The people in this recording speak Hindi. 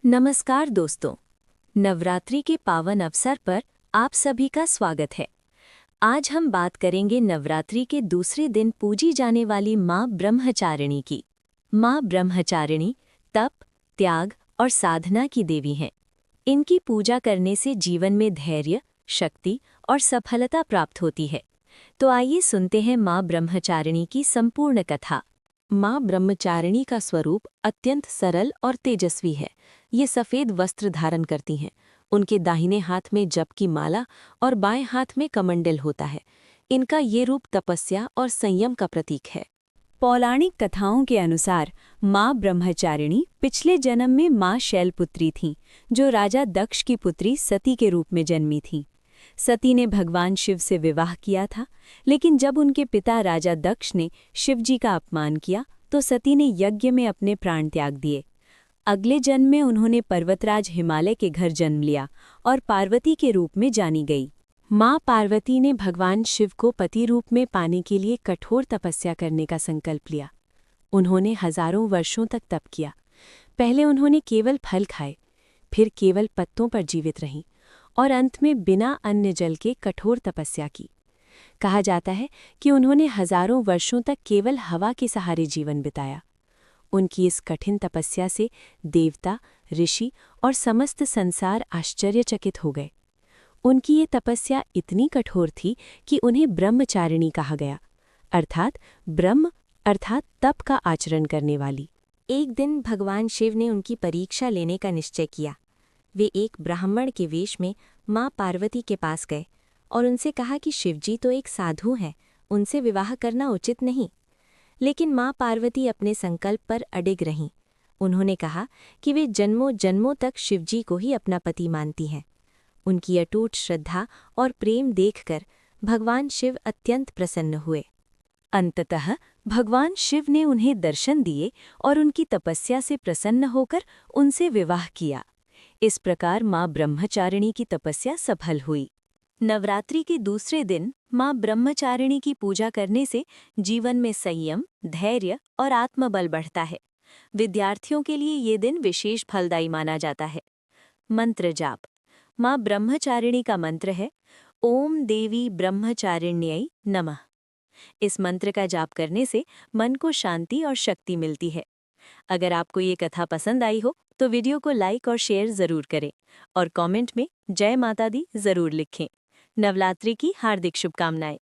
नमस्कार दोस्तों, नवरात्रि के पावन अवसर पर आप सभी का स्वागत है। आज हम बात करेंगे नवरात्रि के दूसरे दिन पूजी जाने वाली माँ ब्रह्मचारिणी की। माँ ब्रह्मचारिणी तप, त्याग और साधना की देवी हैं। इनकी पूजा करने से जीवन में धैर्य, शक्ति और सफलता प्राप्त होती है। तो आइए सुनते हैं माँ ब्रह्मचारिणी की संपूर्ण कथा। माँ ब्रह्मचारिणी का स्वरूप अत्यंत सरल और तेजस्वी है। ये सफ़ेद वस्त्र धारण करती हैं। उनके दाहिने हाथ में जप की माला और बाएं हाथ में कमंडल होता है। इनका ये रूप तपस्या और संयम का प्रतीक है। पौराणिक कथाओं के अनुसार माँ ब्रह्मचारिणी पिछले जन्म में माँ शैलपुत्री थीं, जो राजा दक्ष की पुत्री सती के रूप में जन्मी थीं। सती ने भगवान शिव से विवाह किया था, लेकिन जब उनके पिता राजा दक्ष ने शिव जी का अपमान किया तो सती ने यज्ञ में अपने प्राण त्याग दिए। अगले जन्म में उन्होंने पर्वतराज हिमालय के घर जन्म लिया और पार्वती के रूप में जानी गई। माँ पार्वती ने भगवान शिव को पति रूप में पाने के लिए कठोर तपस्या करने का संकल्प लिया। उन्होंने हजारों वर्षों तक तप किया। पहले उन्होंने केवल फल खाए, फिर केवल पत्तों पर जीवित रहीं और अंत में बिना अन्न जल के कठोर तपस्या की। कहा जाता है कि उन्होंने हजारों वर्षों तक केवल हवा के सहारे जीवन बिताया। उनकी इस कठिन तपस्या से देवता, ऋषि और समस्त संसार आश्चर्यचकित हो गए। उनकी ये तपस्या इतनी कठोर थी कि उन्हें ब्रह्मचारिणी कहा गया, अर्थात ब्रह्म अर्थात तप का आचरण करने वाली। एक दिन भगवान शिव ने उनकी परीक्षा लेने का निश्चय किया। वे एक ब्राह्मण के वेश में माँ पार्वती के पास गए और उनसे कहा कि शिवजी तो एक साधु हैं, उनसे विवाह करना उचित नहीं। लेकिन माँ पार्वती अपने संकल्प पर अडिग रहीं। उन्होंने कहा कि वे जन्मों जन्मों तक शिवजी को ही अपना पति मानती हैं। उनकी अटूट श्रद्धा और प्रेम देखकर भगवान शिव अत्यंत प्रसन्न हुए। अंततः भगवान शिव ने उन्हें दर्शन दिए और उनकी तपस्या से प्रसन्न होकर उनसे विवाह किया। इस प्रकार माँ ब्रह्मचारिणी की तपस्या सफल हुई। नवरात्रि के दूसरे दिन माँ ब्रह्मचारिणी की पूजा करने से जीवन में संयम, धैर्य और आत्मबल बढ़ता है। विद्यार्थियों के लिए ये दिन विशेष फलदायी माना जाता है। मंत्र जाप। माँ ब्रह्मचारिणी का मंत्र है ओम देवी ब्रह्मचारिण्यै नमः। इस मंत्र का जाप करने से मन को शांति और शक्ति मिलती है। अगर आपको ये कथा पसंद आई हो तो वीडियो को लाइक और शेयर ज़रूर करें और कमेंट में जय माता दी ज़रूर लिखें। नवरात्रि की हार्दिक शुभकामनाएं।